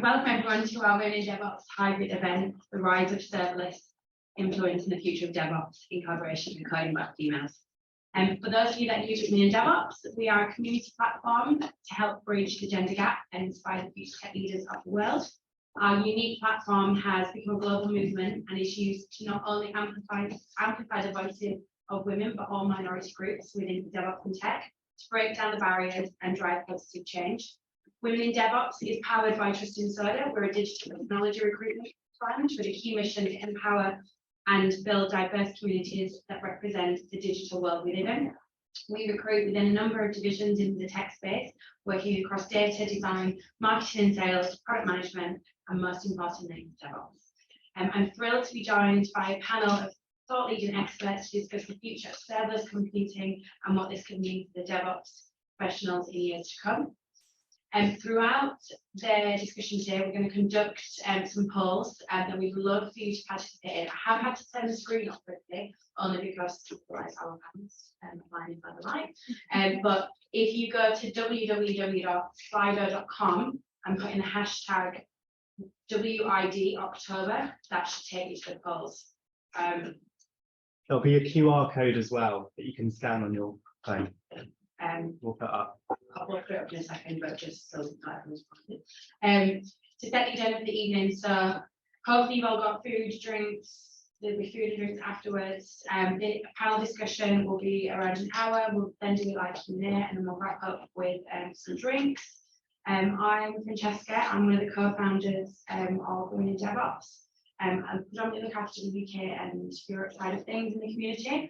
Welcome everyone to our Women in DevOps hybrid event, The Rise of Serverless, Influencing the Future of DevOps in collaboration with Coding by Females. For those of you that use Women in DevOps, we are a community platform to help bridge the gender gap and inspire the future tech leaders of the world. Our unique platform has become a global movement and is used to not only amplify the voices of women, but all minority groups within DevOps and tech, to break down the barriers and drive positive change. Women in DevOps is powered by Trust in Soda. We're a digital technology recruitment fund with a key mission to empower and build diverse communities that represent the digital world we live in. We recruit within a number of divisions in the tech space, working across data, design, marketing and sales, product management, and most importantly, DevOps. I'm thrilled to be joined by a panel of thought-leading experts to discuss the future of serverless computing and what this can mean for the DevOps professionals in years to come. Throughout the discussion today, we're going to conduct some polls that we'd love for you to participate in. I have had to turn the screen off quickly, only because otherwise our hands line by the light. But if you go to www.slido.com and put in the hashtag WID October, that should take you to the polls. There'll be a QR code as well that you can scan on your phone. We'll put up. I'll put it up in a second, but just so everyone's to set the agenda for the evening. So hopefully you've all got food, drinks. There'll be food and drinks afterwards. The panel discussion will be around an hour. We'll then do a live Q&A and then we'll wrap up with some drinks. I'm Francesca. I'm one of the co-founders of Women in DevOps. I predominantly look after the UK and Europe side of things in the community.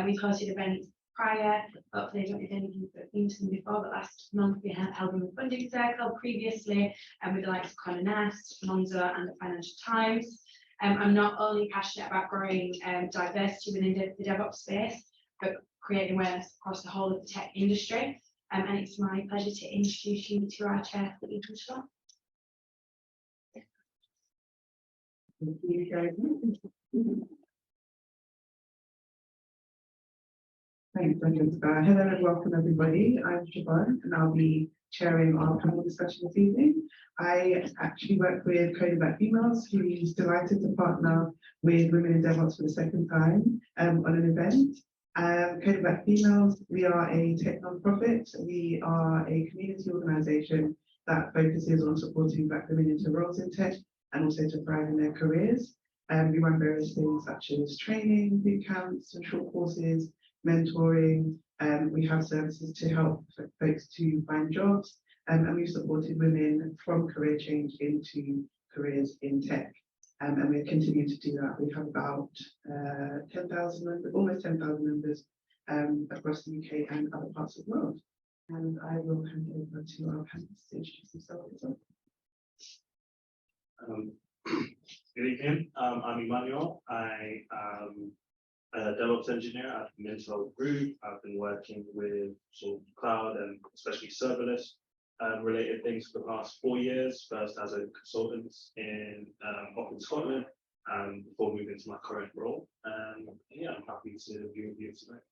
We've hosted events prior, hopefully I don't know if anything but been to them before, but last month we had held a funding circle previously with the likes of Condé Nast, Monzo and the Financial Times. I'm not only passionate about growing diversity within the DevOps space, but creating awareness across the whole of the tech industry. And it's my pleasure to introduce you to our chair for the evening as well. Thank you, thanks, Francesca. Hello and welcome everybody. I'm Siobhan and I'll be chairing our panel discussion this evening. I actually work with Coding by Females, who is delighted to partner with Women in DevOps for the second time on an event. Coding by Females, we are a tech non-profit. We are a community organisation that focuses on supporting Black women into roles in tech and also to thrive in their careers. We run various things such as training, bootcamps, and short courses, mentoring. We have services to help folks to find jobs, and we've supported women from career change into careers in tech. And we continue to do that. We have about 10,000 members, almost 10,000 members across the UK and other parts of the world. And I will hand over to our panelists to introduce themselves. Good evening. I'm Emmanuel. I am a DevOps engineer at Mental Group. I've been working with sort of cloud and especially serverless related things for the past 4 years. First as a consultant up in Scotland, before moving to my current role. Yeah, I'm happy to be with you tonight.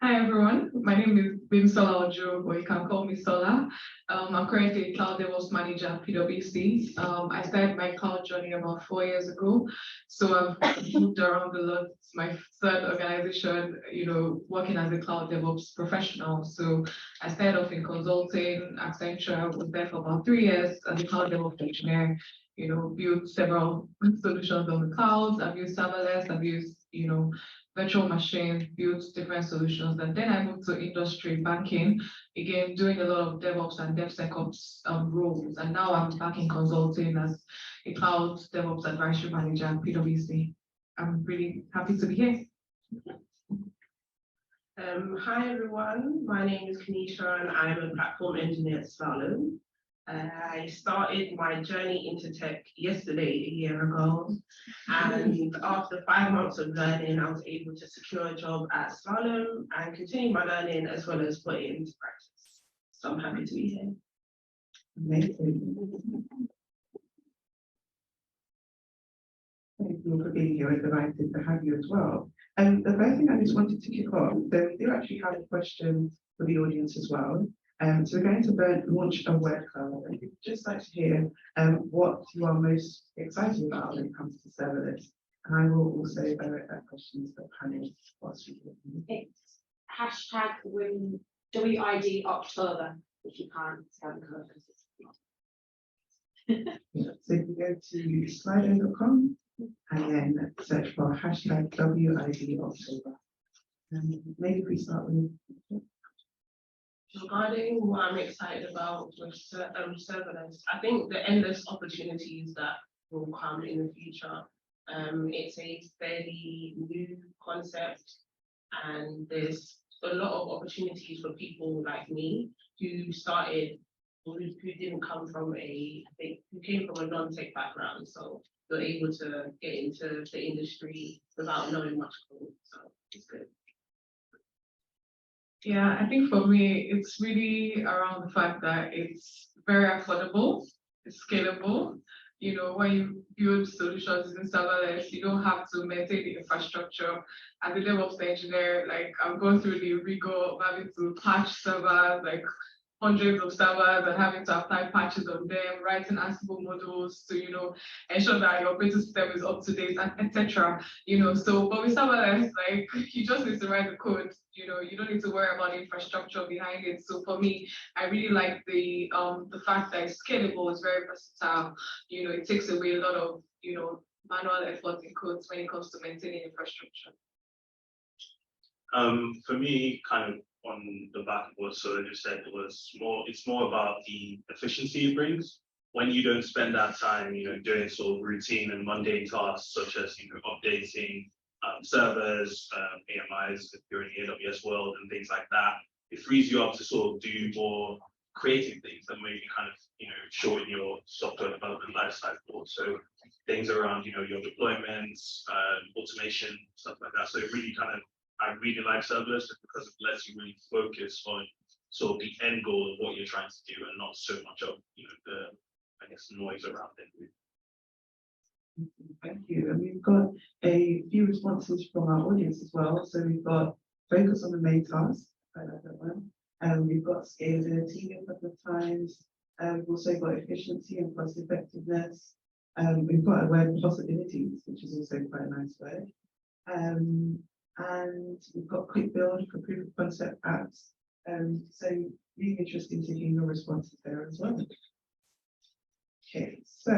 Hi everyone, my name is Bimsola Ojo, or you can call me Sola. I'm currently a Cloud DevOps Manager at PwC. I started my cloud journey about 4 years ago, so I've moved around a lot. It's my third organization, working as a Cloud DevOps professional. So I started off in consulting, Accenture. I was there for about 3 years as a Cloud DevOps engineer. Built several solutions on the clouds. I've used serverless. I've used, virtual machines, built different solutions. And then I moved to industry banking, again, doing a lot of DevOps and DevSecOps roles. And now I'm back in consulting as a Cloud DevOps Advisory Manager at PwC. I'm really happy to be here. Hi everyone, my name is Kanisha and I'm a platform engineer at Slalom. I started my journey into tech yesterday, a year ago, and after 5 months of learning, I was able to secure a job at Slalom and continue my learning as well as put it into practice. So I'm happy to be here. Amazing. Thank you for being here. We're delighted to have you as well. The first thing I just wanted to kick off, so we do actually have a question for the audience as well. So we're going to launch a word cloud, and we'd just like to hear what you are most excited about when it comes to serverless. And I will also direct that question to the panel whilst we do. It's hashtag WID October, if you can't scan the code. So if you go to slido.com and then search for hashtag WID October. And maybe if we start with Regarding what I'm excited about with serverless, I think the endless opportunities that will come in the future. It's a fairly new concept, and there's a lot of opportunities for people like me who started, who didn't come from who came from a non-tech background, so they're able to get into the industry without knowing much code, so it's good. Yeah, I think for me, it's really around the fact that it's very affordable, it's scalable. You know, when you build solutions in serverless, you don't have to maintain the infrastructure. As a DevOps engineer, like I'm going through the rigor of having to patch servers, like hundreds of servers, and having to apply patches on them, writing Ansible models to, you know, ensure that your operating system is up to date, and etc. You know, so but with serverless, like you just need to write the code. You know, you don't need to worry about the infrastructure behind it. So for me, I really like the fact that it's scalable, it's very versatile. You know, it takes away a lot of, you know, manual effort in codes when it comes to maintaining infrastructure. For me, kind of on the back of what Sola just said, it's more about the efficiency it brings. When you don't spend that time, you know, doing sort of routine and mundane tasks such as, you know, updating servers, AMIs if you're in the AWS world and things like that, it frees you up to sort of do more creative things that maybe kind of, you know, shorten your software development lifecycle. So things around, you know, your deployments, automation, stuff like that. So it really kind of, I really like serverless because it lets you really focus on sort of the end goal of what you're trying to do and not so much of, you know, the, I guess, noise around it. Thank you. And we've got a few responses from our audience as well. So we've got focus on the main task. I like that one. And we've got scalability a couple of times. We've also got efficiency and cost effectiveness. We've got a word possibilities, which is also quite a nice word. And we've got quick build for proof of concept apps. So really interesting to hear your responses there as well. Okay, so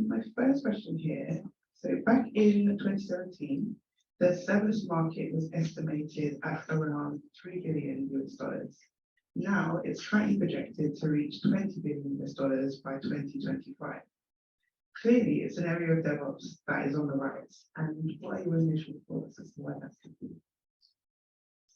my first question here. So back in 2017, the serverless market was estimated at around $3 billion US. Now it's currently projected to reach $20 billion US by 2025. Clearly, it's an area of DevOps that is on the rise. And what are your initial thoughts as to why that's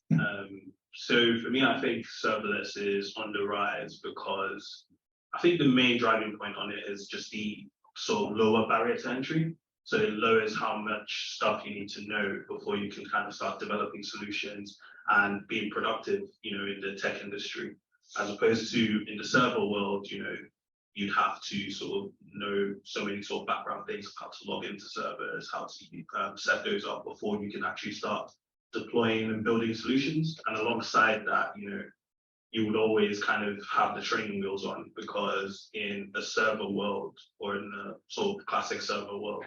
happening? So for me, I think serverless is on the rise because I think the main driving point on it is just the sort of lower barrier to entry. So it lowers how much stuff you need to know before you can kind of start developing solutions and being productive, you know, in the tech industry, as opposed to in the server world, you know, you'd have to sort of know so many sort of background things, how to log into servers, how to set those up before you can actually start deploying and building solutions. And alongside that, you know, you would always kind of have the training wheels on, because in a server world or in the sort of classic server world,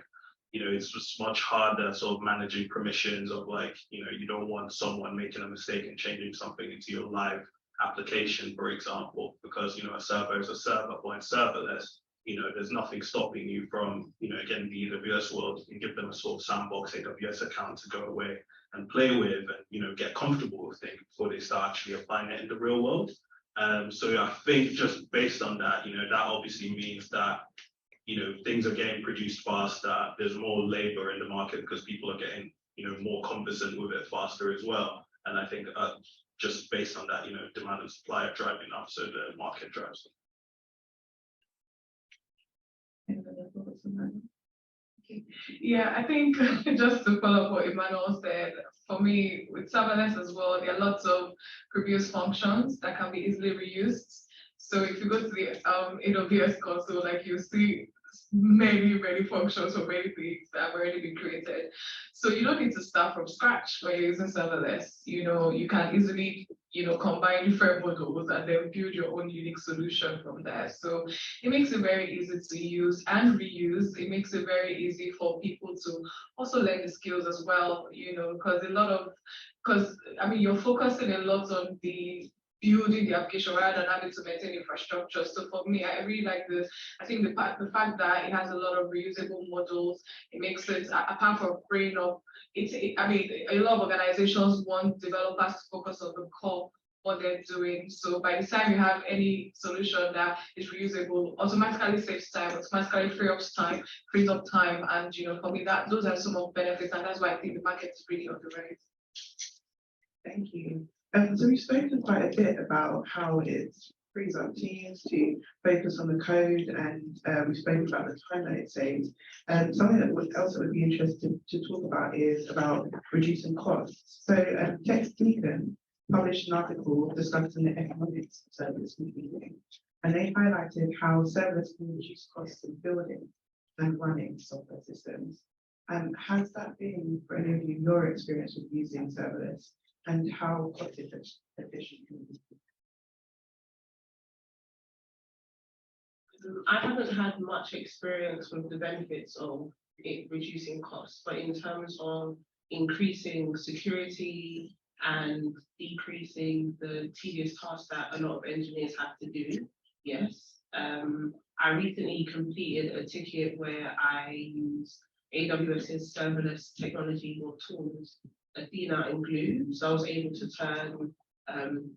you know, it's just much harder sort of managing permissions of, like, you know, you don't want someone making a mistake and changing something into your live application, for example, because, you know, a server is a server. But in serverless, you know, there's nothing stopping you from, you know, again, the AWS world, you can give them a sort of sandbox AWS account to go away and play with and, you know, get comfortable with things before they start actually applying it in the real world. So I think just based on that, you know, that obviously means that, you know, things are getting produced faster. There's more labor in the market because people are getting, you know, more conversant with it faster as well. And I think just based on that, you know, demand and supply are driving up, so the market drives them. Yeah, I think just to follow up what Emmanuel said, for me, with serverless as well, there are lots of previous functions that can be easily reused. So if you go to the AWS console, like you see many functions for many things that have already been created. So you don't need to start from scratch when you're using serverless. You know, you can easily combine different models and then build your own unique solution from there. So it makes it very easy to use and reuse. It makes it very easy for people to also learn the skills as well, because you're focusing a lot on the building the application rather than having to maintain infrastructure. So for me, I really like this. I think the fact that it has a lot of reusable models, it makes it, apart from freeing up, a lot of organizations want developers to focus on the core, what they're doing. So by the time you have any solution that is reusable, automatically saves time, automatically frees up time. And for me, those are some of the benefits, and that's why I think the market is really on the rise. Thank you. So we've spoken quite a bit about how it frees up teams to focus on the code, and we've spoken about the time that it saves. Something else that would be interesting to talk about is about reducing costs. So TechSteven published an article discussing the economics of serverless computing, and they highlighted how serverless can reduce costs of building and running software systems. Has that been, for any of you, your experience with using serverless, and how cost efficient can it be? I haven't had much experience with the benefits of it reducing costs, but in terms of increasing security and decreasing the tedious tasks that a lot of engineers have to do, yes. I recently completed a ticket where I used AWS's serverless technology or tools, Athena and Glue. So I was able to turn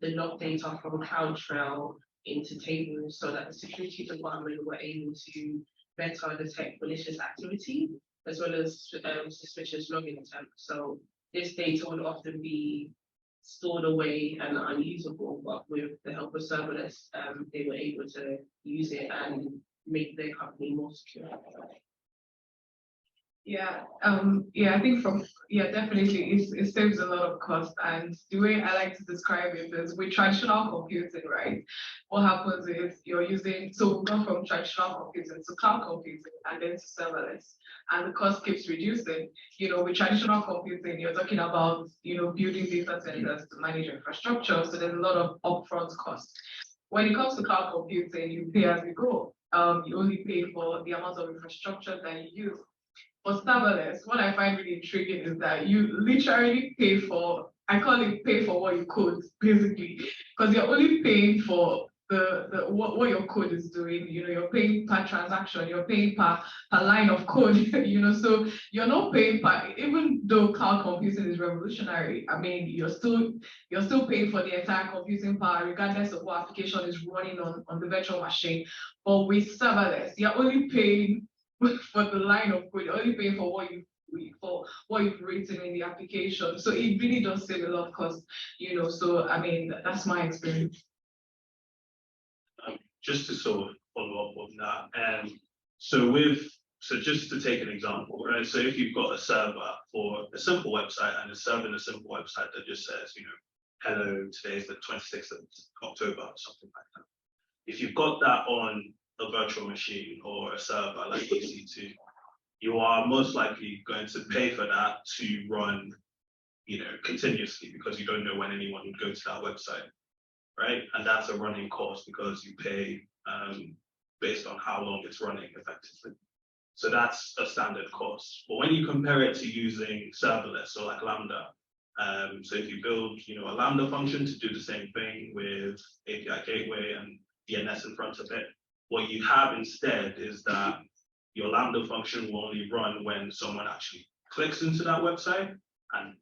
the log data from CloudTrail into tables so that the security department were able to better detect malicious activity as well as suspicious login attempts. So this data would often be stored away and unusable, but with the help of serverless, they were able to use it and make their company more secure. Yeah, I think definitely it saves a lot of cost. And the way I like to describe it is with traditional computing, right? What happens is we've gone from traditional computing to cloud computing and then to serverless, and the cost keeps reducing. With traditional computing, you're talking about, building data centers to manage infrastructure. So there's a lot of upfront costs. When it comes to cloud computing, you pay as you go. You only pay for the amount of infrastructure that you use. For serverless, what I find really intriguing is that you literally pay for, I call it pay for what you code, basically, because you're only paying for what your code is doing. You're paying per transaction, you're paying per line of code, so you're not paying per, even though cloud computing is revolutionary, you're still paying for the entire computing power, regardless of what application is running on the virtual machine. But with serverless, you're only paying for the line of code, you're only paying for what you've written in the application. So it really does save a lot of cost, so that's my experience. Just to sort of follow up on that, so just to take an example, right? So if you've got a server for a simple website and a server in a simple website that just says, hello, today is the 26th of October, or something like that. If you've got that on a virtual machine or a server like EC2, you are most likely going to pay for that to run, continuously, because you don't know when anyone would go to that website, right? And that's a running cost because you pay based on how long it's running effectively. So that's a standard cost. But when you compare it to using serverless or like Lambda, so if you build, a Lambda function to do the same thing with API gateway and DNS in front of it, what you have instead is that your Lambda function will only run when someone actually clicks into that website, and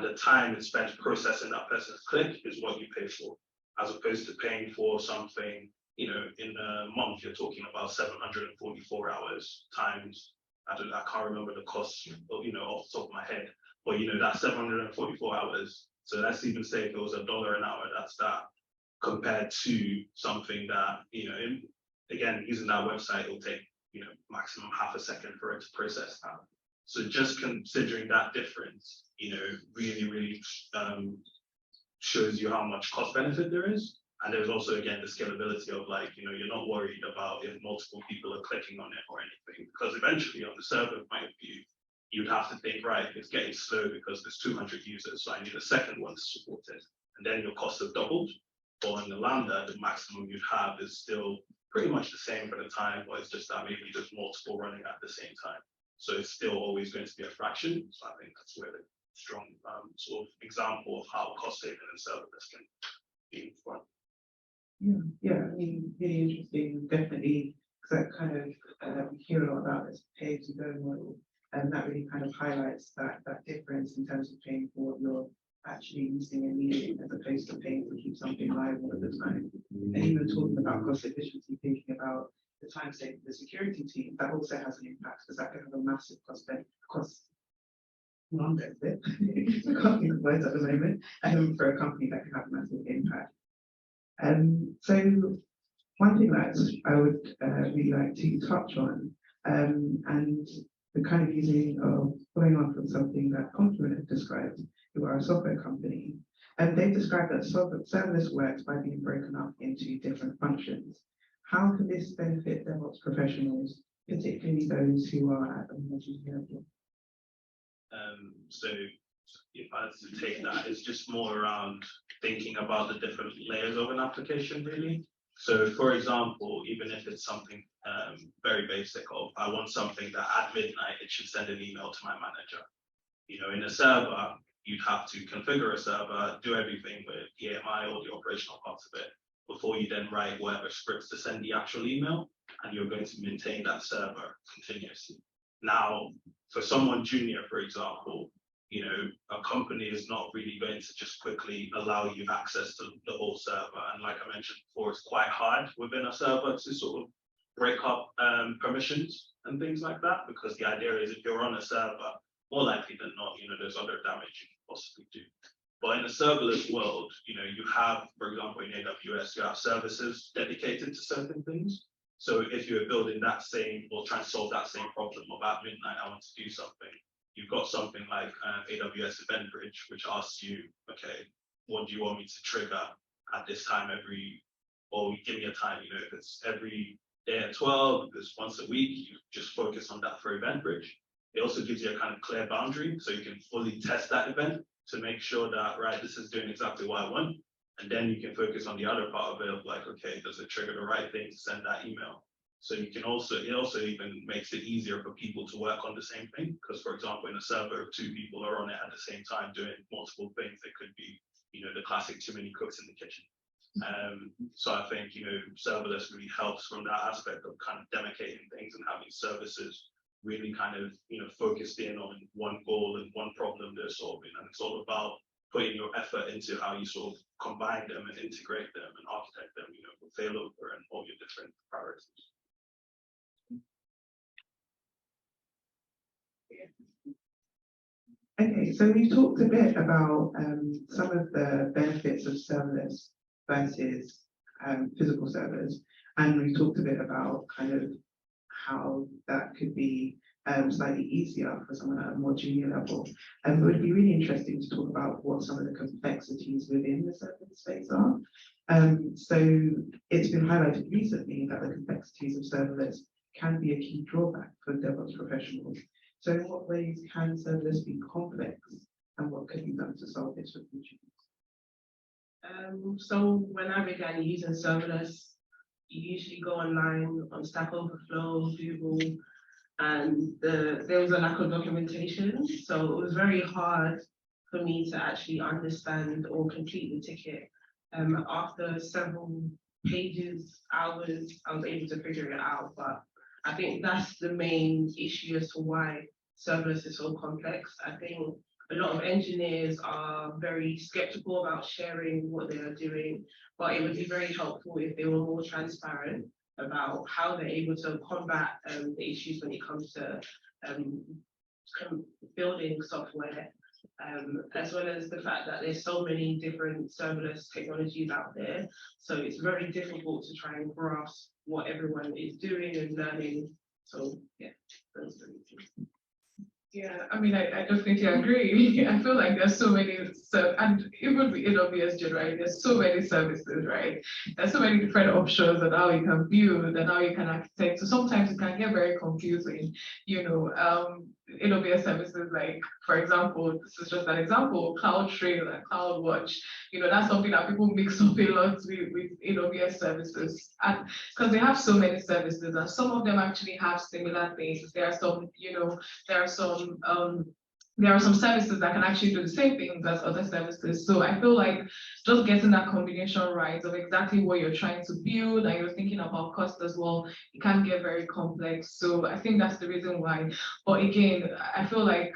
the time it's spent processing that person's click is what you pay for, as opposed to paying for something, in a month, you're talking about 744 hours times, I can't remember the cost, off the top of my head, but that's 744 hours. So let's even say if it was $1 an hour, that's that, compared to something that, again, using that website, it'll take, maximum half a second for it to process that. So just considering that difference, really, really shows you how much cost benefit there is. And there's also, again, the scalability of you're not worried about if multiple people are clicking on it or anything, because eventually on the server point of view, you'd have to think, right, it's getting slow because there's 200 users, so I need a second one to support it. and then your costs have doubled. Or in the Lambda, the maximum you'd have is still pretty much the same for the time, but it's just that maybe there's multiple running at the same time. So it's still always going to be a fraction. So I think that's where the strong sort of example of how cost saving and serverless can be fun. Yeah, I mean, really interesting, definitely, because that kind of, we hear a lot about this pay-as-you-go model, and that really kind of highlights that difference in terms of paying for what you're actually using and needing, as opposed to paying to keep something live all of the time. And even talking about cost efficiency, thinking about the time saving for the security team, that also has an impact, because that can have a massive cost non-benefit. I can't think of words at the moment, for a company that can have a massive impact. So one thing that I would really like to touch on, and the kind of using of following on from something that Confluent have described, who are a software company, and they've described that serverless works by being broken up into different functions. How can this benefit DevOps professionals, particularly those who are at the more junior level? So if I was to take that, it's just more around thinking about the different layers of an application, really. So for example, even if it's something very basic of, I want something that at midnight, it should send an email to my manager. You know, in a server, you'd have to configure a server, do everything with EMI or the operational parts of it, before you then write whatever scripts to send the actual email, and you're going to maintain that server continuously. Now, for someone junior, for example, you know, a company is not really going to just quickly allow you access to the whole server. And like I mentioned before, it's quite hard within a server to sort of break up permissions and things like that, because the idea is if you're on a server, more likely than not, you know, there's other damage you can possibly do. But in a serverless world, you know, you have, for example, in AWS, you have services dedicated to certain things. So if you're building that same or trying to solve that same problem about midnight, I want to do something, you've got something like AWS Event Bridge, which asks you, okay, what do you want me to trigger at this time or give me a time, you know, if it's every day at 12, if it's once a week, you just focus on that for Event Bridge. It also gives you a kind of clear boundary, so you can fully test that event to make sure that, right, this is doing exactly what I want. And then you can focus on the other part of it of like, okay, does it trigger the right thing to send that email? So you can also, it also even makes it easier for people to work on the same thing. Because for example, in a server, if 2 people are on it at the same time doing multiple things, it could be, you know, the classic too many cooks in the kitchen. So I think, you know, serverless really helps from that aspect of kind of demarcating things and having services really kind of, you know, focused in on one goal and one problem they're solving. And it's all about putting your effort into how you sort of combine them and integrate them and architect them, you know, for failover and all your different priorities. Okay, so we talked a bit about some of the benefits of serverless versus physical servers, and we talked a bit about kind of how that could be slightly easier for someone at a more junior level. And it would be really interesting to talk about what some of the complexities within the serverless space are. So it's been highlighted recently that the complexities of serverless can be a key drawback for DevOps professionals. So in what ways can serverless be complex, and what could be done to solve this for future use? So when I began using serverless, you usually go online on Stack Overflow, Google, and there was a lack of documentation. So it was very hard for me to actually understand or complete the ticket. After several pages, hours, I was able to figure it out. But I think that's the main issue as to why serverless is so complex. I think a lot of engineers are very skeptical about sharing what they are doing, but it would be very helpful if they were more transparent about how they're able to combat the issues when it comes to building software, as well as the fact that there's so many different serverless technologies out there. So it's very difficult to try and grasp what everyone is doing and learning. So yeah, those are the things. Yeah, I mean, I definitely agree. I feel like there's so many, and even with AWS, right? There's so many services, right? There's so many different options and how you can build and how you can architect. So sometimes it can get very confusing, you know. AWS services, like, for example, this is just an example, CloudTrail and CloudWatch, that's something that people mix up a lot with AWS services. And because they have so many services, and some of them actually have similar things. There are some, there are some services that can actually do the same things as other services. So I feel like just getting that combination right of exactly what you're trying to build, and you're thinking about cost as well, it can get very complex. So I think that's the reason why. But again, I feel like,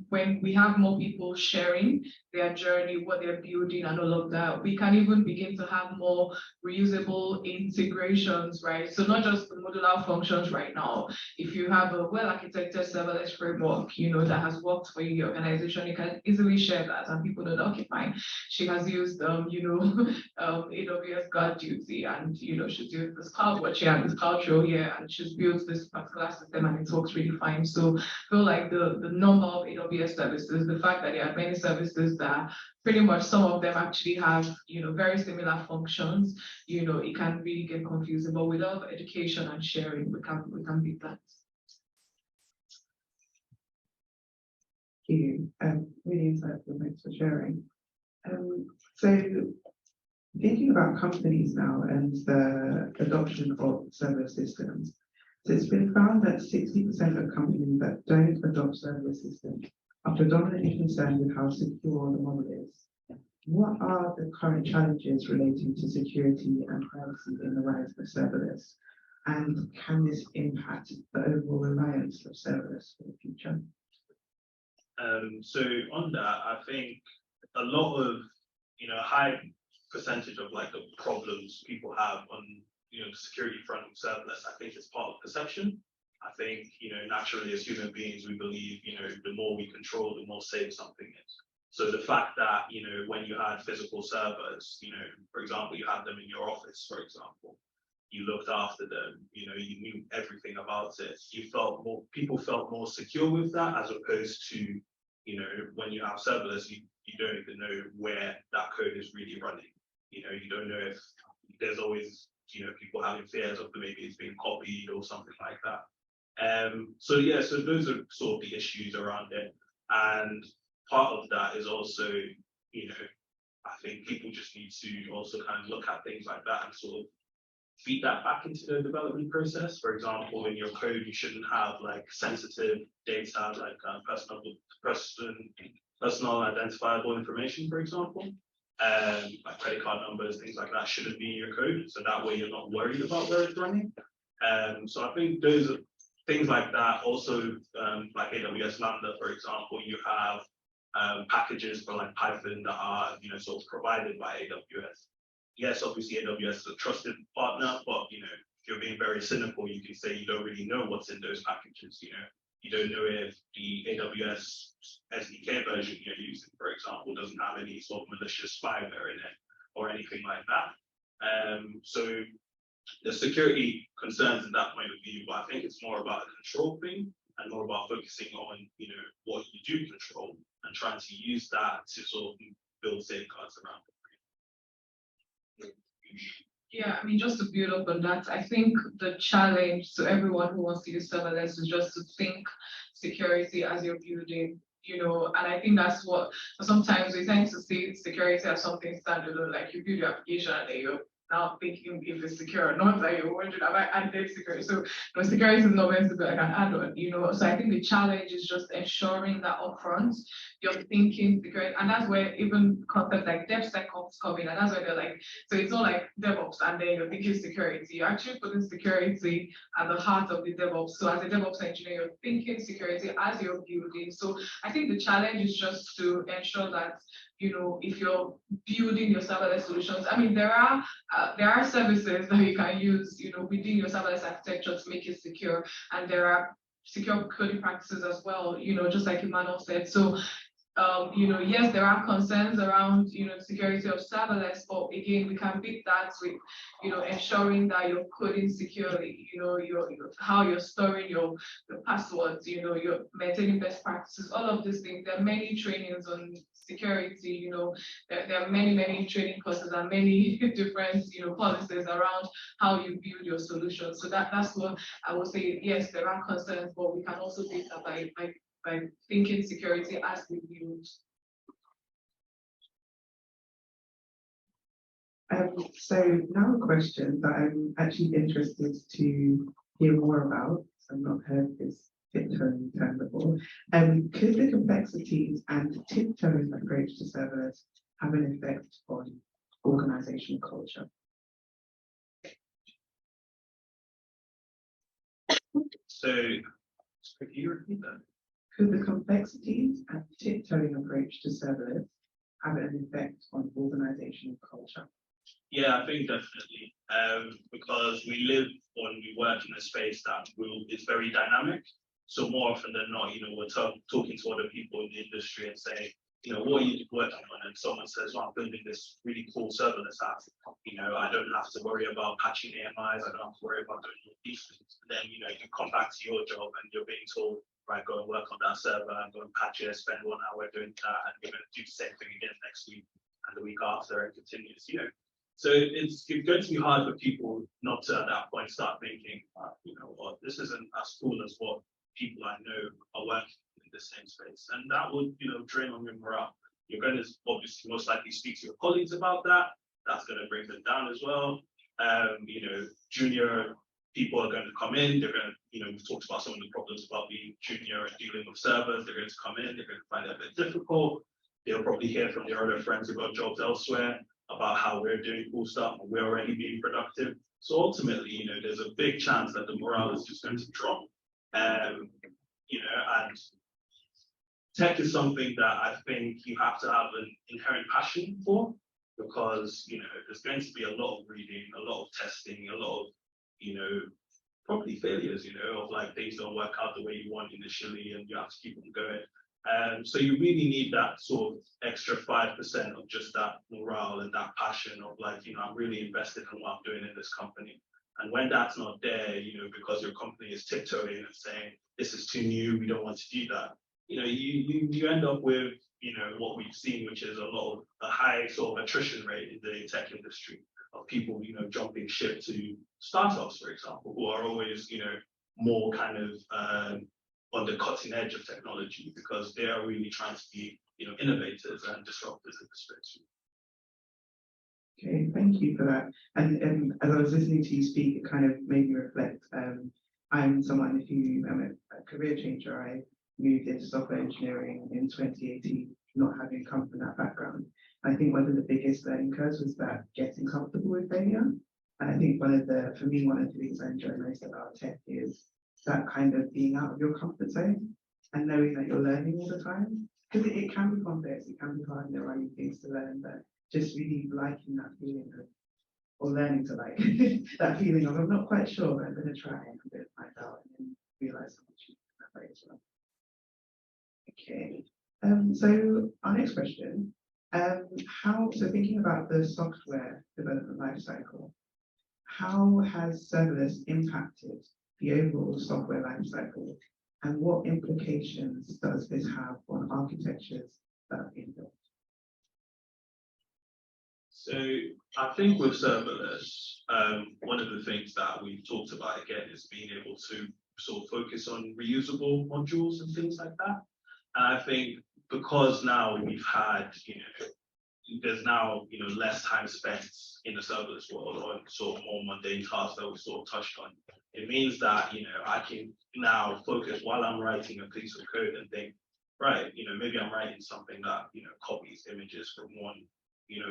when we have more people sharing their journey, what they're building and all of that, we can even begin to have more reusable integrations, right? So not just the modular functions right now. If you have a well-architected serverless framework, that has worked for your organization, you can easily share that, and people know that, okay, fine, she has used, AWS Guard Duty, and, she's used this CloudWatch here and this CloudTrail here, and she's built this particular system, and it works really fine. So I feel like the number of AWS services, the fact that there are many services that pretty much some of them actually have, very similar functions, it can really get confusing. But without education and sharing, we can beat that. Thank you. Really insightful. Thanks for sharing. So thinking about companies now and the adoption of serverless systems. So it's been found that 60% of companies that don't adopt serverless systems are predominantly concerned with how secure the model is. What are the current challenges relating to security and privacy in the rise of serverless? And can this impact the overall reliance of serverless for the future? So on that, I think a lot of, high percentage of like the problems people have on, the security front of serverless, I think it's part of perception. I think, naturally as human beings, we believe, the more we control, the more safe something is. So the fact that, when you had physical servers, for example, you had them in your office, for example, you looked after them, you knew everything about it. People felt more secure with that, as opposed to, when you have serverless, you don't even know where that code is really running. You don't know if there's always, people having fears of maybe it's being copied or something like that. So those are sort of the issues around it. And part of that is also, I think people just need to also kind of look at things like that and sort of feed that back into the development process. For example, in your code, you shouldn't have like sensitive data, like personal identifiable information, for example, like credit card numbers, things like that shouldn't be in your code. So that way you're not worried about where it's running. So I think those are things like that. Also, like AWS Lambda, for example, you have packages for like Python that are, sort of provided by AWS. Yes, obviously AWS is a trusted partner, but if you're being very cynical, you can say you don't really know what's in those packages. You don't know if the AWS SDK version you're using, for example, doesn't have any sort of malicious spyware in it or anything like that. So the security concerns in that point of view, but I think it's more about a control thing and more about focusing on, what you do control and trying to use that to sort of build safeguards around it. Yeah, I mean, just to build up on that, I think the challenge to everyone who wants to use serverless is just to think security as you're building, and I think that's what sometimes we tend to see security as something standalone, like you build your application and then you're now thinking if it's secure or not, like you're wondering, have I added security? So security is not meant to be like an add-on, So I think the challenge is just ensuring that upfront you're thinking security, and that's where even concepts like DevSecOps come in, and that's where they're like, so it's not like DevOps and then you're thinking security. You're actually putting security at the heart of the DevOps. So as a DevOps engineer, you're thinking security as you're building. So I think the challenge is just to ensure that if you're building your serverless solutions, I mean, there are services that you can use, within your serverless architecture to make it secure, and there are secure coding practices as well, just like Emmanuel said. So yes, there are concerns around, security of serverless, but again, we can beat that with, ensuring that you're coding securely, how you're storing your passwords, you're maintaining best practices, all of these things. There are many trainings on security, there are many training courses and many different, policies around how you build your solution. So that's what I would say. Yes, there are concerns, but we can also beat that by thinking security as we build. So now a question that I'm actually interested to hear more about. I've not heard this tiptoeing term before. Could the complexities and tiptoeing approach to serverless have an effect on organizational culture? So, could you repeat that? Could the complexities and tiptoeing approach to serverless have an effect on organizational culture? Yeah, I think definitely. Because we live or we work in a space that is very dynamic. So more often than not, we're talking to other people in the industry and saying, what are you working on? And someone says, well, I'm building this really cool serverless app. I don't have to worry about patching AMIs. I don't have to worry about doing all these things. And then, you come back to your job and you're being told, right, go and work on that server and go and patch it, spend 1 hour doing that, and you're going to do the same thing again next week and the week after, and continues, So it's going to be hard for people not to at that point start thinking, well, this isn't as cool as what people I know are working in the same space. And that would, drain on your morale. You're going to obviously most likely speak to your colleagues about that. That's going to bring them down as well. Junior people are going to come in. They're going to, we've talked about some of the problems about being junior and dealing with servers. They're going to come in. They're going to find it a bit difficult. They'll probably hear from their other friends who got jobs elsewhere about how we're doing cool stuff and we're already being productive. So ultimately, there's a big chance that the morale is just going to drop. And tech is something that I think you have to have an inherent passion for, because, there's going to be a lot of reading, a lot of testing, a lot of, probably failures, of like things don't work out the way you want initially and you have to keep on going. So you really need that sort of extra 5% of just that morale and that passion of like, I'm really invested in what I'm doing in this company. And when that's not there, because your company is tiptoeing and saying, this is too new, we don't want to do that, you end up with, what we've seen, which is a high sort of attrition rate in the tech industry of people, jumping ship to startups, for example, who are always, more kind of on the cutting edge of technology, because they are really trying to be, innovators and disruptors in the space. Okay, thank you for that. And as I was listening to you speak, it kind of made me reflect. I'm someone who am a career changer. I moved into software engineering in 2018, not having come from that background. I think one of the biggest learning curves was that getting comfortable with failure. And I think one of the things I enjoy most about tech is that kind of being out of your comfort zone and knowing that you're learning all the time. Because it can be complex, it can be hard, and there are new things to learn, but just really liking that feeling of, or learning to like that feeling of, I'm not quite sure, but I'm going to try and I'm going to find out and then realize how much you can that way as well. Okay, so our next question, so thinking about the software development lifecycle, how has serverless impacted the overall software lifecycle, and what implications does this have on architectures that are being built? So I think with serverless, one of the things that we've talked about again is being able to sort of focus on reusable modules and things like that. And I think because now we've had, there's now, less time spent in the serverless world on sort of more mundane tasks that we sort of touched on. It means that, I can now focus while I'm writing a piece of code and think, right, maybe I'm writing something that, copies images from one,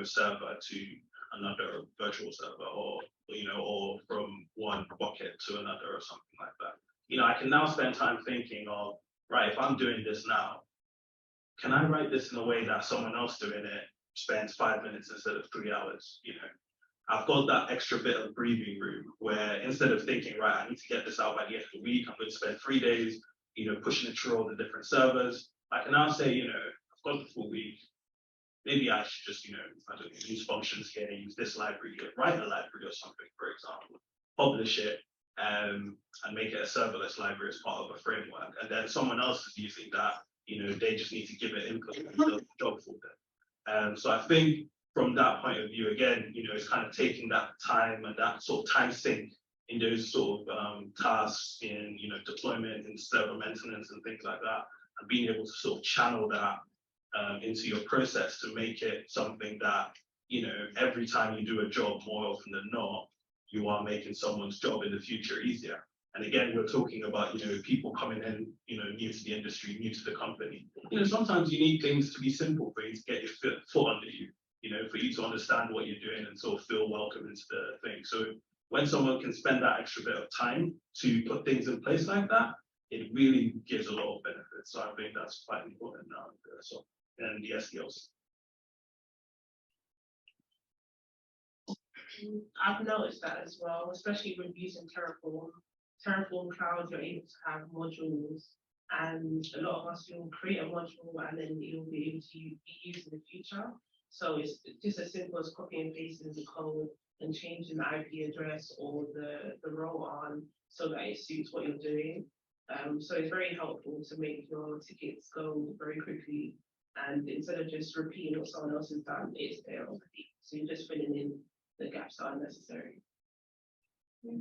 server to another virtual server, or from one bucket to another or something like that. I can now spend time thinking of, right, if I'm doing this now, can I write this in a way that someone else doing it spends 5 minutes instead of 3 hours? I've got that extra bit of breathing room where instead of thinking, right, I need to get this out by the end of the week, I'm going to spend 3 days, pushing it through all the different servers. I can now say, got the full week. Maybe I should just, I don't know, use functions here, use this library here, write a library or something, for example, publish it, and make it a serverless library as part of a framework. And then someone else is using that, they just need to give it input and do the job for them. So I think from that point of view, again, it's kind of taking that time and that sort of time sink in those sort of tasks in, deployment and server maintenance and things like that, and being able to sort of channel that into your process to make it something that, every time you do a job, more often than not, you are making someone's job in the future easier. And again, we're talking about, people coming in, new to the industry, new to the company. Sometimes you need things to be simple for you to get your foot under you, for you to understand what you're doing and sort of feel welcome into the thing. So when someone can spend that extra bit of time to put things in place like that, it really gives a lot of benefits. So I think that's quite important now. So, and the SDLs. I've noticed that as well, especially when using Terraform. Terraform Cloud, you're able to have modules, and a lot of us will create a module and then it will be able to be used in the future. So it's just as simple as copying and pasting the code and changing the IP address or the role on so that it suits what you're doing. So it's very helpful to make your tickets go very quickly, and instead of just repeating what someone else has done, it's there already. So you're just filling in the gaps that are necessary. Yeah.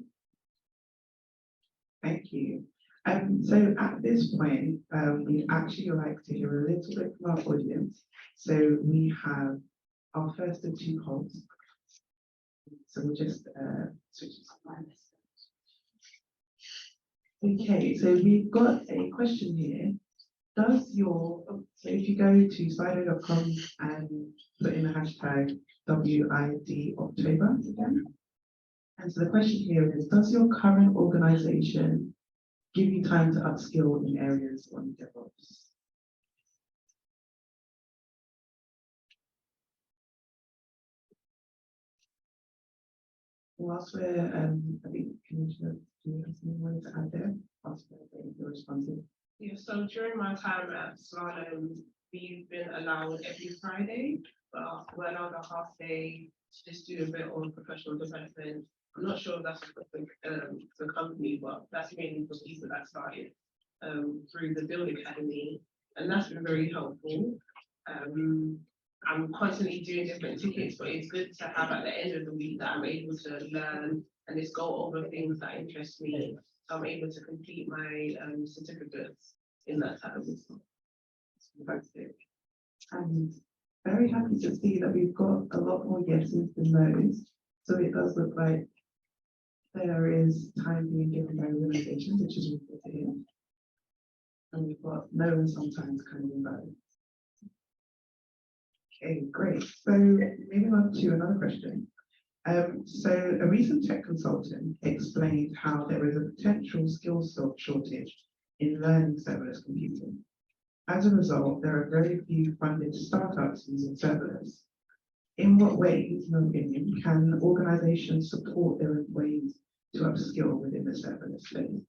Thank you. So at this point, we'd actually like to hear a little bit from our audience. So we have our first of two polls. So we'll just switch to slide. Okay, so we've got a question here. So if you go to slido.com and put in the hashtag WID October again. And so the question here is, does your current organization give you time to upskill in areas on DevOps? Whilst we're, I think, Commissioner, do you have something you wanted to add there? Whilst we're responsive. Yeah, so during my time at Slalom, we've been allowed every Friday, but we're allowed a half day to just do a bit on professional development. I'm not sure if that's the company, but that's mainly for people that started through the Build Academy, and that's been very helpful. I'm constantly doing different tickets, but it's good to have at the end of the week that I'm able to learn and just go over things that interest me. So I'm able to complete my certificates in that time. Fantastic. And very happy to see that we've got a lot more yeses than no's. So it does look like there is time being given by organizations, which is really good to hear. And we've got no and sometimes kind of invalid. Okay, great. So moving on to another question. So a recent tech consultant explained how there is a potential skills shortage in learning serverless computing. As a result, there are very few funded startups using serverless. In what ways, in your opinion, can organizations support their employees to upskill within the serverless space?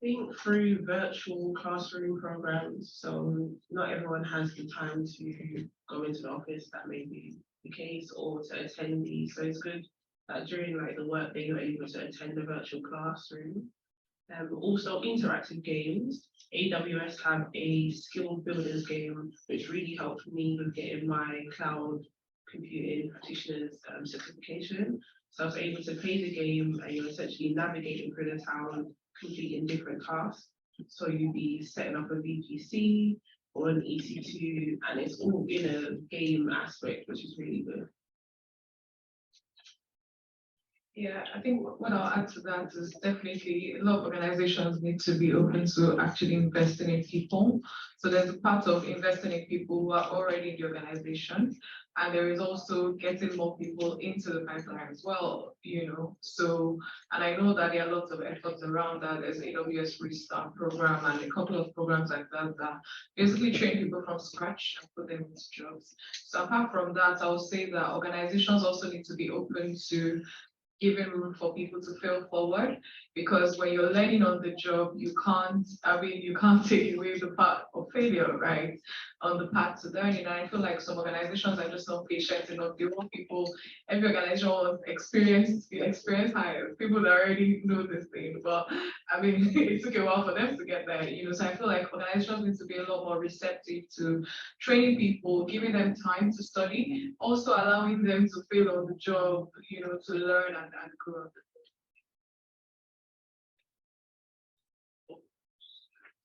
I think through virtual classroom programs, so not everyone has the time to go into the office, that may be the case, or to attend these. So it's good that during like the work day you're able to attend a virtual classroom. Also interactive games. AWS have a skill builders game, which really helped me with getting my cloud computing practitioner's certification. So I was able to play the game and you're essentially navigating through the town, completing different tasks. So you'd be setting up a VPC or an EC2, and it's all in a game aspect, which is really good. Yeah, I think what I'll add to that is definitely a lot of organizations need to be open to actually investing in people. So there's a part of investing in people who are already in the organization, and there is also getting more people into the pipeline as well, So, and I know that there are lots of efforts around that. There's AWS Restart program and a couple of programs like that that basically train people from scratch and put them into jobs. So apart from that, I would say that organizations also need to be open to giving room for people to fail forward, because when you're learning on the job, you can't take away the part of failure, right? On the path to learning. And I feel like some organizations are just not patient enough. They want people, every organization wants experience hires, people that already know this thing. But I mean, it took a while for them to get there, so I feel like organizations need to be a lot more receptive to training people, giving them time to study, also allowing them to fail on the job, to learn and grow.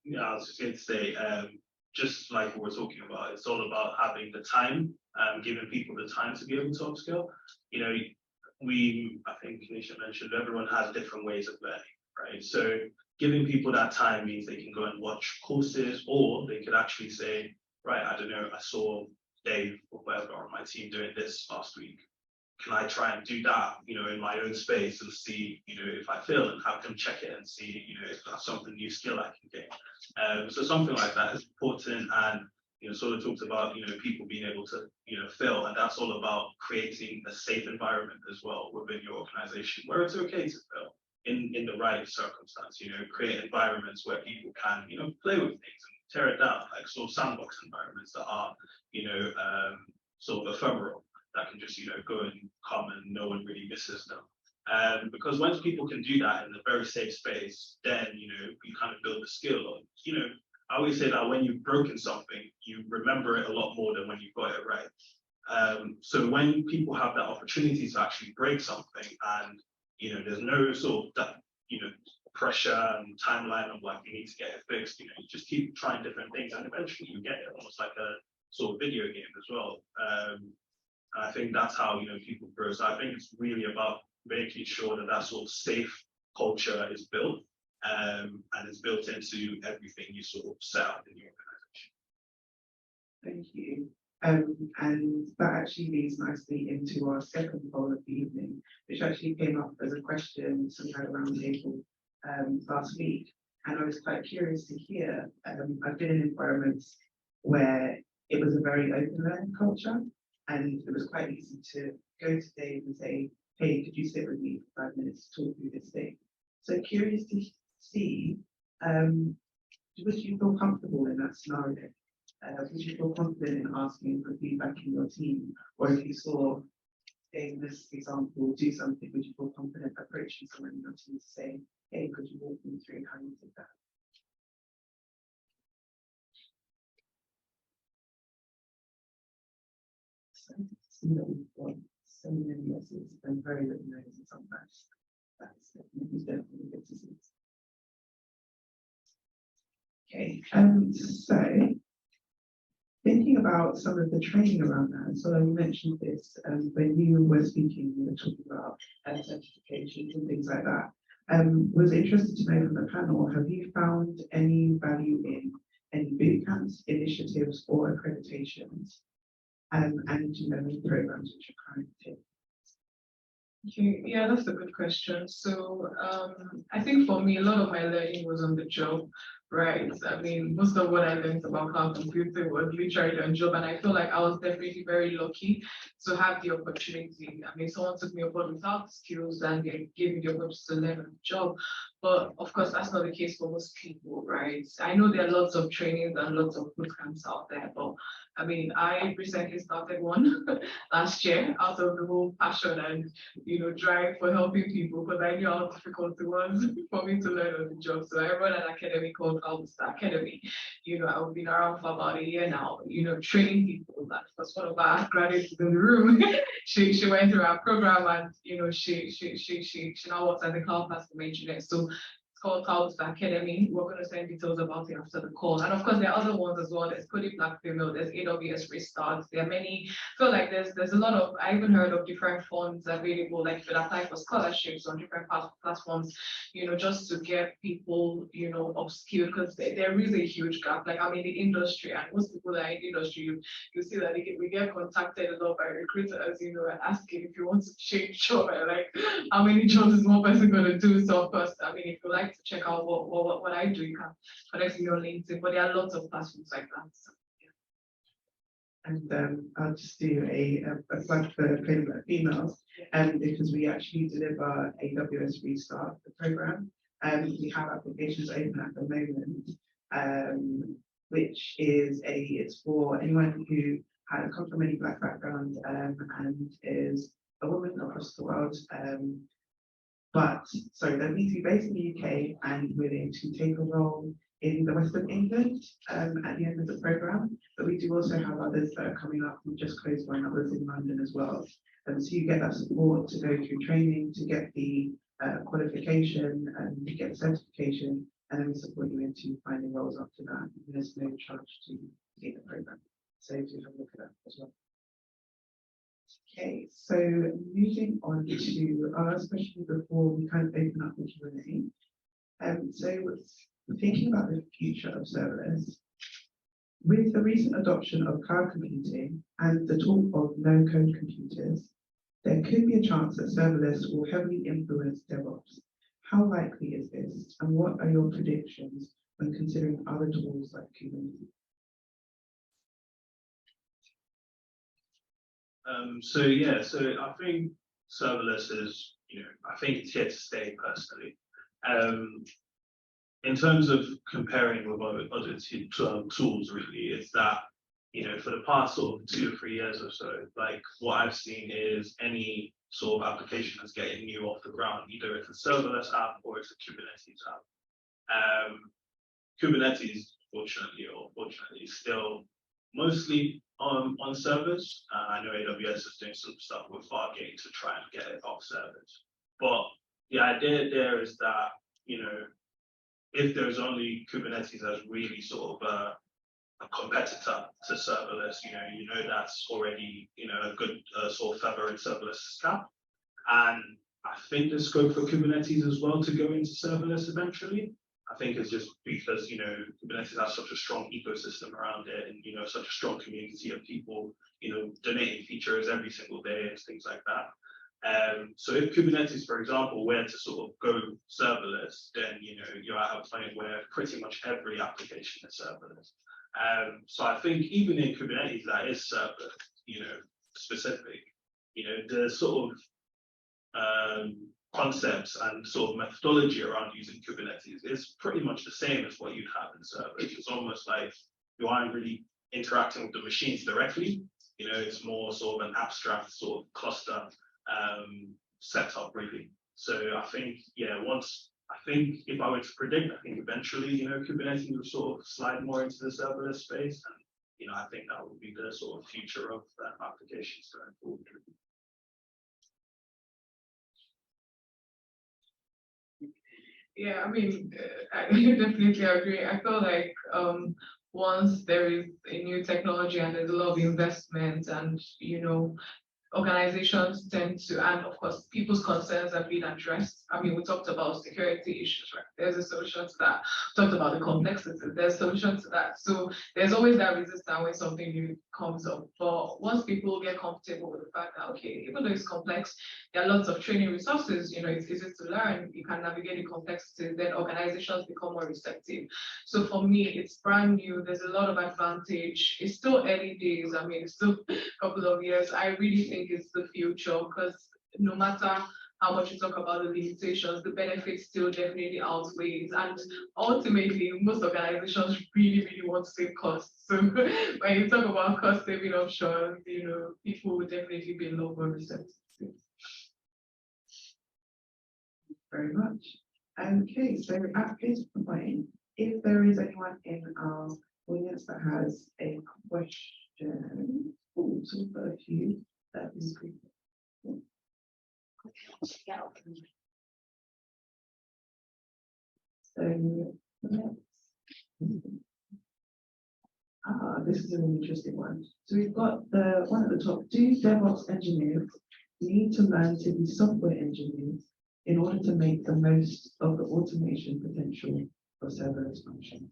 Yeah, I was just going to say, just like we were talking about, it's all about having the time, giving people the time to be able to upskill. I think Kanisha mentioned, everyone has different ways of learning, right? So giving people that time means they can go and watch courses, or they could actually say, right, I don't know, I saw Dave or whoever on my team doing this last week. Can I try and do that, in my own space and see, if I fail, and have them check it and see, if that's something new skill I can get. So something like that is important, and sort of talked about, people being able to, fail, and that's all about creating a safe environment as well within your organization where it's okay to fail in the right circumstance. Create environments where people can, play with things and tear it down, like sort of sandbox environments that are, sort of ephemeral, that can just, go and come and no one really misses them. Because once people can do that in a very safe space, then, you kind of build a skill. I always say that when you've broken something, you remember it a lot more than when you've got it right. So when people have that opportunity to actually break something, and, there's no sort of that, pressure and timeline of like, you need to get it fixed, you just keep trying different things, and eventually you get it, almost like a sort of video game as well. I think that's how, people grow. So I think it's really about making sure that that sort of safe culture is built, and it's built into everything you sort of set up in your organization. Thank you. And that actually leads nicely into our second poll of the evening, which actually came up as a question sometime around the table last week. And I was quite curious to hear. I've been in environments where it was a very open learning culture, and it was quite easy to go to Dave and say, hey, could you sit with me for 5 minutes to talk through this thing? So curious to see, would you feel comfortable in that scenario? Would you feel confident in asking for feedback in your team? Or if you saw, in this example, do something, would you feel confident approaching someone in your team to say, hey, could you walk me through how you did that? So, we've got so many yeses and very little no's in some facts. That's definitely good to see. Okay, so thinking about some of the training around that, so you mentioned this when you were speaking, you were talking about certifications and things like that. Was interested to know from the panel, have you found any value in any bootcamps, initiatives, or accreditations? And any programs which are currently? Okay, yeah, that's a good question. So I think for me, a lot of my learning was on the job, right? I mean, most of what I learned about cloud computing was literally on job, and I feel like I was definitely very lucky to have the opportunity. I mean, someone took me on board without skills and they gave me the opportunity to learn on the job. But of course, that's not the case for most people, right? I know there are lots of trainings and lots of bootcamps out there, but I mean, I recently started one last year out of the whole passion and drive for helping people, because I knew how difficult it was for me to learn on the job. So I run an academy called Academy. I've been around for about a year now, training people. That was one of our graduates in the room. she went through our program, and she now works as a cloud platform engineer. So called Cloud Academy. We're going to send details about it after the call. And of course, there are other ones as well. There's Coding Black Female, there's AWS Restart. There are many. I feel like there's a lot of, I even heard of different funds available, like you could apply for scholarships on different platforms, just to get people, upskilled, because there is a huge gap. Like I'm in the industry, and most people that are in the industry, you see that we get contacted a lot by recruiters, and asking if you want to change job, and like how many jobs is one person going to do. So of course, I mean, if you like to check out what I do, you can connect me on LinkedIn, but there are lots of platforms like that. So, And I'll just do a plug for Code Black Females, because we actually deliver AWS Restart, the program. We have applications open at the moment, which is it's for anyone who come from any Black background and is a woman across the world. They need to be based in the UK and willing to take a role in the West of England at the end of the program. But we do also have others that are coming up. We've just closed one others in London as well. So you get that support to go through training, to get the qualification and to get certification, and then we support you into finding roles after that. And there's no charge to take the program. So do have a look at that as well. Okay, so moving on to our last question before we kind of open up the Q&A. So thinking about the future of serverless, with the recent adoption of cloud computing and the talk of no-code computers, there could be a chance that serverless will heavily influence DevOps. How likely is this, and what are your predictions when considering other tools like Kubernetes? So I think serverless is, I think it's here to stay personally. In terms of comparing with other tools, really, is that, for the past sort of 2 or 3 years or so, like what I've seen is any sort of application that's getting new off the ground, either it's a serverless app or it's a Kubernetes app. Kubernetes, fortunately or unfortunately, is still mostly on servers. I know AWS is doing some stuff with Fargate to try and get it off servers. But the idea there is that, if there's only Kubernetes as really sort of a competitor to serverless, that's already, a good sort of feather in serverless cap. And I think there's scope for Kubernetes as well to go into serverless eventually. I think it's just because, Kubernetes has such a strong ecosystem around it and, such a strong community of people, donating features every single day and things like that. So if Kubernetes, for example, were to sort of go serverless, then, you're at a point where pretty much every application is serverless. So I think even in Kubernetes that is server, specific, the sort of concepts and sort of methodology around using Kubernetes is pretty much the same as what you'd have in servers. It's almost like you aren't really interacting with the machines directly. It's more sort of an abstract sort of cluster setup, really. So I think, if I were to predict, I think eventually, Kubernetes will sort of slide more into the serverless space. And, I think that would be the sort of future of applications going forward. Yeah, I mean, I definitely agree. I feel like once there is a new technology and there's a lot of investment and, organizations tend to, and of course, people's concerns are being addressed. I mean, we talked about security issues, right? There's a solution to that. We talked about the complexity. There's a solution to that. So there's always that resistance when something new comes up. But once people get comfortable with the fact that, okay, even though it's complex, there are lots of training resources, it's easy to learn, you can navigate the complexities, then organizations become more receptive. So for me, it's brand new. There's a lot of advantage. It's still early days. I mean, it's still a couple of years. I really think it's the future, because no matter how much you talk about the limitations, the benefits still definitely outweighs. And ultimately, most organizations really, really want to save costs. So when you talk about cost saving options, people will definitely be a lot more receptive. Very much. Okay, so at this point, if there is anyone in our audience that has a question, so we've got a few that is great. So this is an interesting one. So we've got the one at the top. Do DevOps engineers need to learn to be software engineers in order to make the most of the automation potential of serverless functions?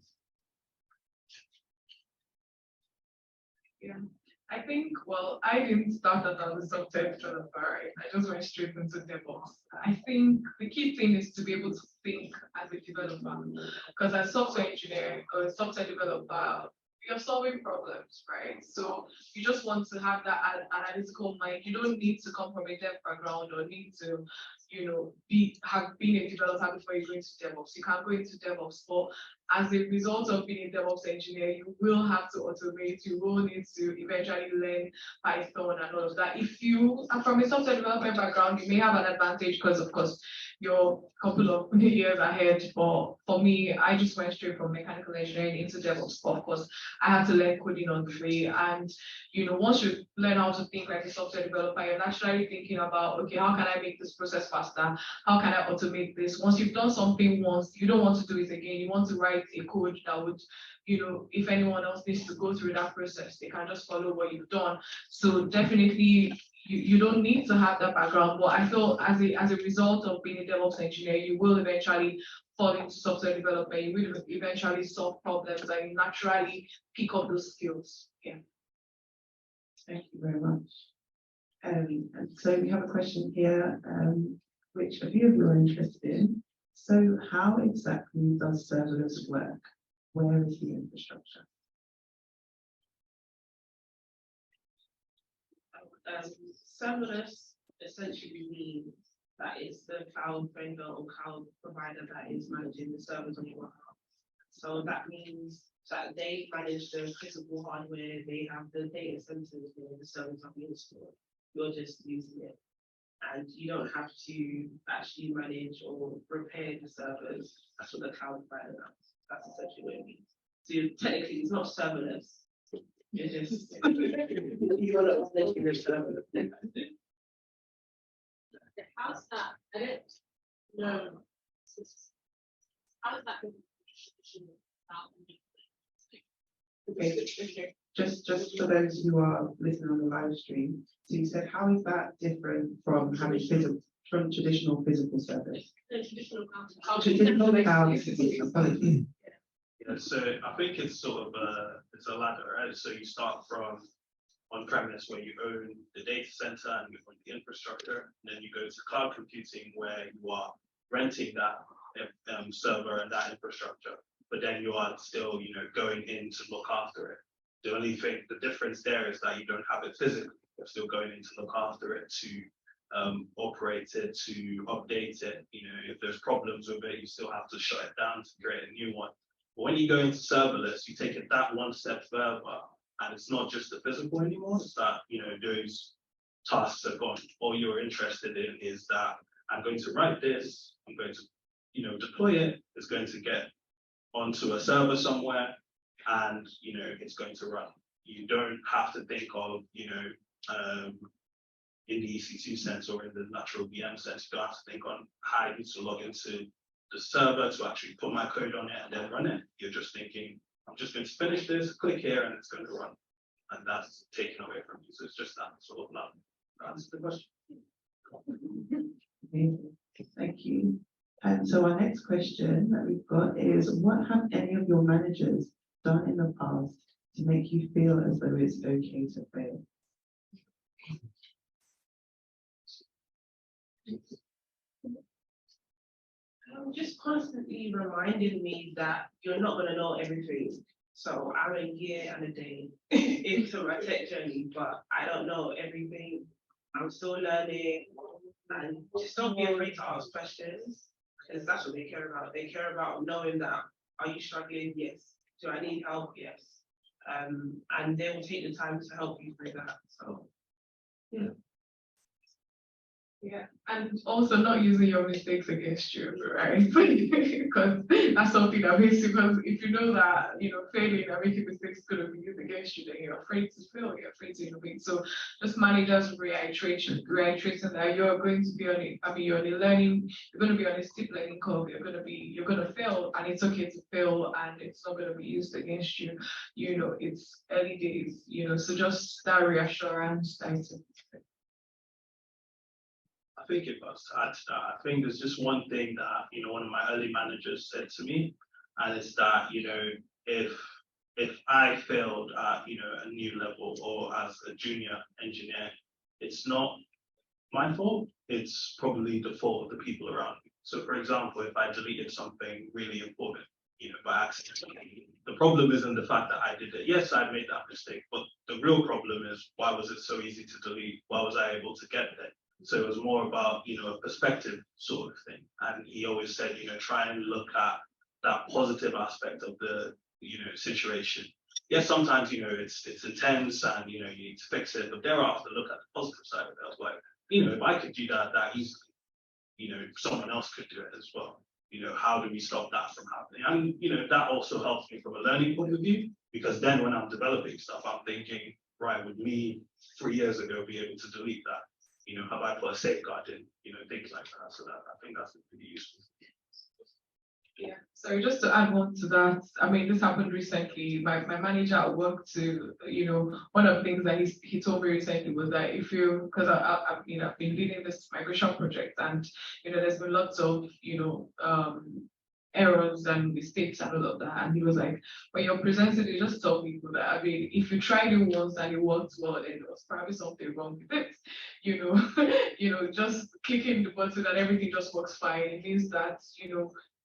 Yeah, I think, well, I didn't start out as a software developer, right? I just went straight into DevOps. I think the key thing is to be able to think as a developer, because as a software engineer or a software developer, you're solving problems, right? So you just want to have that analytical mind. You don't need to come from a dev background or need to, have been a developer before you go into DevOps. You can go into DevOps, but as a result of being a DevOps engineer, you will have to automate. You will need to eventually learn Python and all of that. If you are from a software development background, you may have an advantage because, of course, you're a couple of years ahead. But for me, I just went straight from mechanical engineering into DevOps. But of course, I had to learn coding on the way. And once you learn how to think like a software developer, you're naturally thinking about, okay, how can I make this process faster? How can I automate this? Once you've done something once, you don't want to do it again. You want to write a code that would, if anyone else needs to go through that process, they can just follow what you've done. So definitely, you don't need to have that background, but I feel as a result of being a DevOps engineer, you will eventually fall into software development. You will eventually solve problems and you naturally pick up those skills. Yeah. Thank you very much. And so we have a question here, which a few of you are interested in. So how exactly does serverless work? Where is the infrastructure? Serverless essentially means that it's the cloud vendor or cloud provider that is managing the servers on your behalf. So that means that they manage the physical hardware, they have the data centers where the servers are being stored. You're just using it. And you don't have to actually manage or repair the servers. That's what the cloud provider does. That's essentially what it means. So technically, it's not serverless. You're just you're not managing the server. How's that? I don't know. How is that? Okay, just for those who are listening on the live stream, so you said, how is that different from having traditional physical service? Traditional Traditional cloud apologies. Yeah, so I think it's sort of it's a ladder, right? So you start from on-premise where you own the data center and you own the infrastructure, and then you go to cloud computing where you are renting that server and that infrastructure, but then you are still, going in to look after it. The only thing, the difference there is that you don't have it physically. You're still going in to look after it, to operate it, to update it. If there's problems with it, you still have to shut it down to create a new one. But when you go into serverless, you take it that one step further, and it's not just the physical anymore. It's that, those tasks are gone. All you're interested in is that I'm going to write this, I'm going to, deploy it, it's going to get onto a server somewhere, and, it's going to run. You don't have to think of, in the EC2 sense or in the natural VM sense, you don't have to think on how I need to log into the server to actually put my code on it and then run it. You're just thinking, I'm just going to finish this, click here, and it's going to run. And that's taken away from you. So it's just that sort of love. That's the question. Amazing. Thank you. And so our next question that we've got is, what have any of your managers done in the past to make you feel as though it's okay to fail? Just constantly reminding me that you're not going to know everything. So I'm a year and a day into my tech journey, but I don't know everything. I'm still learning, and just don't be afraid to ask questions, because that's what they care about. They care about knowing that, are you struggling? Yes. Do I need help? Yes. And they will take the time to help you through that. So, yeah. Yeah, and also not using your mistakes against you, right? Because that's something that makes you, because if you know that, failing and making mistakes is going to be used against you, then you're afraid to fail, you're afraid to innovate. So just managers reiterating that you're going to be on it. You're on a learning, you're going to be on a steep learning curve, you're going to fail, and it's okay to fail, and it's not going to be used against you. It's early days, so just that reassurance that it's I think it was to add to that. I think there's just one thing that, one of my early managers said to me, and it's that, if I failed at, a new level or as a junior engineer, it's not my fault. It's probably the fault of the people around me. So for example, if I deleted something really important, by accident. The problem isn't the fact that I did it. Yes, I made that mistake, but the real problem is why was it so easy to delete? Why was I able to get there? So it was more about, a perspective sort of thing. And he always said, try and look at that positive aspect of the, situation. Yes, sometimes, it's intense and, you need to fix it, but thereafter look at the positive side of it. I was like, if I could do that easily, someone else could do it as well. How do we stop that from happening? And, that also helps me from a learning point of view, because then when I'm developing stuff, I'm thinking, right, would me 3 years ago be able to delete that? Have I put a safeguard in, things like that. So that I think that's pretty useful. Yeah, so just to add on to that, I mean, this happened recently. My manager at work to, one of the things that he told me recently was that because I've been leading this migration project, and there's been lots of errors and mistakes and all of that. And he was like, when you're presenting it, just tell people that, I mean, if you tried it once and it worked well, then there was probably something wrong with it. Just clicking the button and everything just works fine. It means that,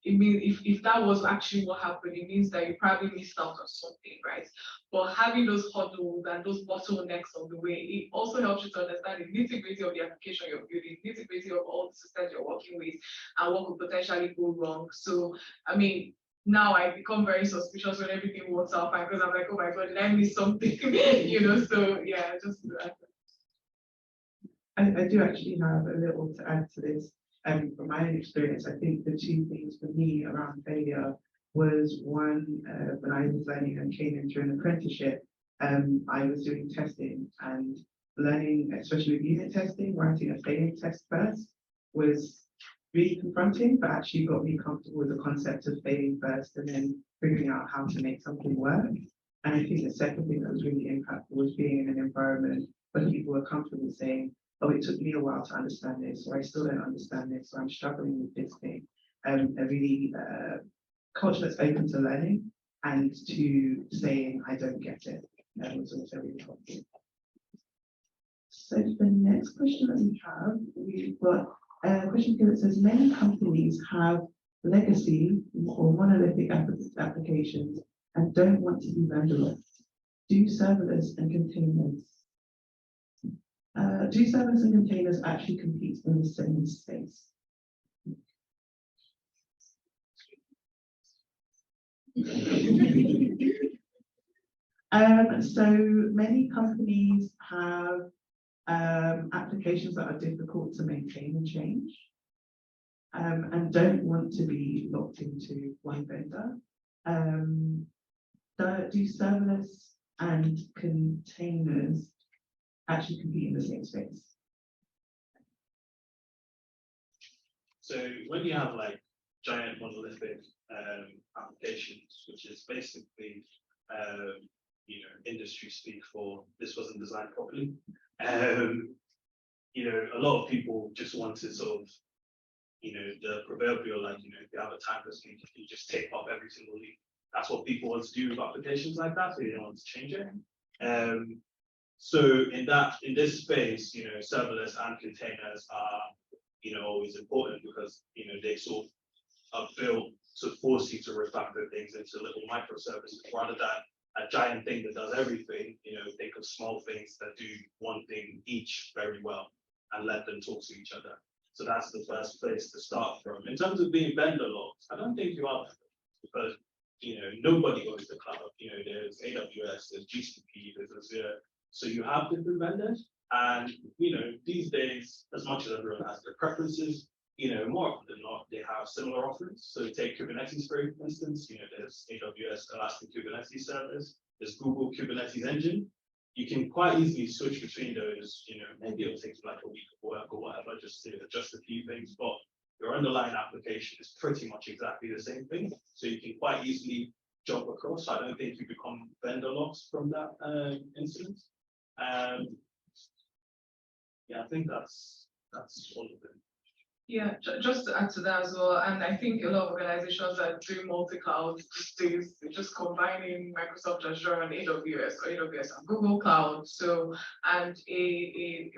it means if that was actually what happened, it means that you probably missed out on something, right? But having those hurdles and those bottlenecks on the way, it also helps you to understand the nitty-gritty of the application you're building, nitty-gritty of all the systems you're working with, and what could potentially go wrong. So, I mean, now I become very suspicious when everything works out fine, because I'm like, oh my God, did I miss something? So yeah, just that. I do actually have a little to add to this. From my own experience, I think the two things for me around failure was one, when I was learning and came into an apprenticeship, I was doing testing and learning, especially with unit testing, writing a failing test first was really confronting, but actually got me comfortable with the concept of failing first and then figuring out how to make something work. And I think the second thing that was really impactful was being in an environment where people were comfortable saying, oh, it took me a while to understand this, or I still don't understand this, or I'm struggling with this thing. A really culture that's open to learning and to saying, I don't get it. That was also really helpful. So the next question that we've got a question here that says, many companies have legacy or monolithic applications and don't want to be vendorless. Do serverless and containers actually compete in the same space? So many companies have applications that are difficult to maintain and change, and don't want to be locked into one vendor. Do serverless and containers actually compete in the same space? So when you have like giant monolithic applications, which is basically industry speak for this wasn't designed properly. A lot of people just want to sort of, the proverbial, like, if you have a tanker's leak, you just tape up every single leak. That's what people want to do with applications like that, so you don't want to change it. So in this space, serverless and containers are, always important because, they sort of are built to force you to refactor things into little microservices rather than a giant thing that does everything. Think of small things that do one thing each very well and let them talk to each other. So that's the first place to start from. In terms of being vendor locked, I don't think you are, because nobody owns the cloud. There's AWS, there's GCP, there's Azure. So you have different vendors, and these days, as much as everyone has their preferences, more often than not, they have similar offerings. So take Kubernetes, for instance. There's AWS Elastic Kubernetes Service, there's Google Kubernetes Engine. You can quite easily switch between those. Maybe it'll take like a week of work or whatever, just to adjust a few things, but your underlying application is pretty much exactly the same thing. So you can quite easily jump across. I don't think you become vendor locked from that incident. Yeah, I think that's all of it. Yeah, just to add to that as well, and I think a lot of organizations are doing multi-cloud these days, they're just combining Microsoft Azure and AWS or AWS and Google Cloud. So, and a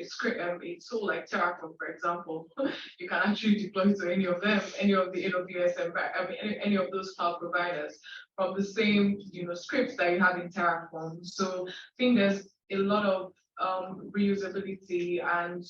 script, a tool like Terraform, for example, you can actually deploy to any of them, any of the AWS and any of those cloud providers from the same, scripts that you have in Terraform. So I think there's a lot of reusability and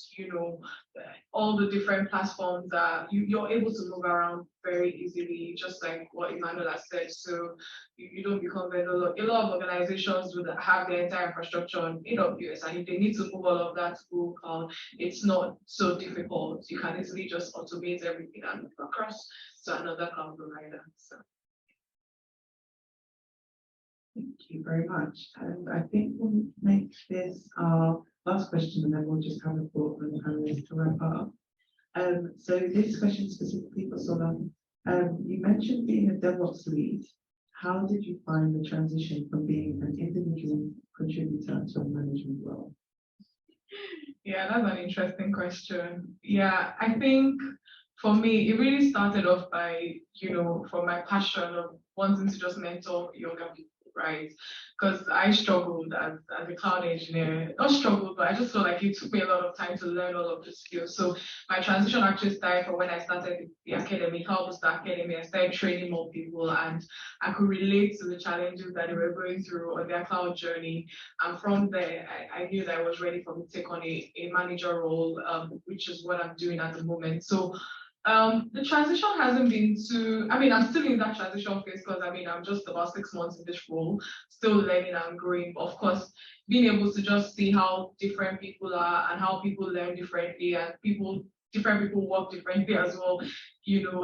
all the different platforms that you're able to move around very easily, just like what Emmanuel has said. So you don't become vendor. A lot of organizations would have their entire infrastructure on AWS, and if they need to move all of that to Google Cloud, it's not so difficult. You can easily just automate everything and move across to another cloud provider. So. Thank you very much. And I think we'll make this our last question, and then we'll just have a thought from the panelists to wrap up. So this question specifically for Sola. You mentioned being a DevOps lead. How did you find the transition from being an individual contributor to a management role? Yeah, that's an interesting question. Yeah, I think for me, it really started off by, from my passion of wanting to just mentor younger people, right? Because I struggled as a cloud engineer, not struggled, but I just felt like it took me a lot of time to learn all of the skills. So my transition actually started from when I started the academy, helped the academy. I started training more people, and I could relate to the challenges that they were going through on their cloud journey. And from there, I knew that I was ready for me to take on a manager role, which is what I'm doing at the moment. So the transition hasn't been too, I'm still in that transition phase because I'm just about 6 months in this role, still learning and growing. But of course, being able to just see how different people are and how people learn differently and different people work differently as well.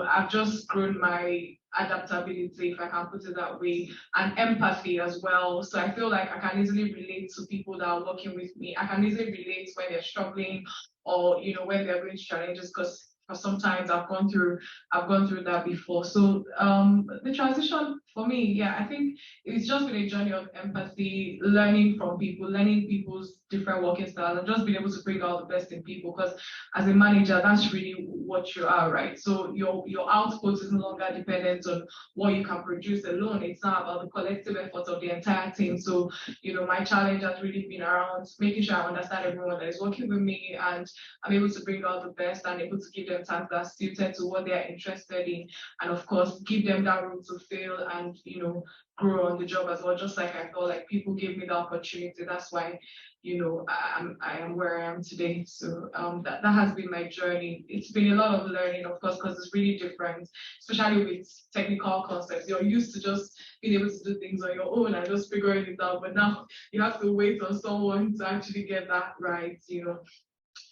I've just grown my adaptability, if I can put it that way, and empathy as well. So I feel like I can easily relate to people that are working with me. I can easily relate when they're struggling or, when they're going through challenges, because sometimes I've gone through that before. So the transition for me, yeah, I think it's just been a journey of empathy, learning from people, learning people's different working styles, and just being able to bring out the best in people. Because as a manager, that's really what you are, right? So your output is no longer dependent on what you can produce alone. It's not about the collective effort of the entire team. So my challenge has really been around making sure I understand everyone that is working with me, and I'm able to bring out the best and able to give them tasks that are suited to what they're interested in, and of course give them that room to fail and grow on the job as well. Just like I felt like people gave me the opportunity, that's why I am where I am today. So that has been my journey. It's been a lot of learning, of course, because it's really different, especially with technical concepts. You're used to just being able to do things on your own and just figuring it out, but now you have to wait on someone to actually get that right,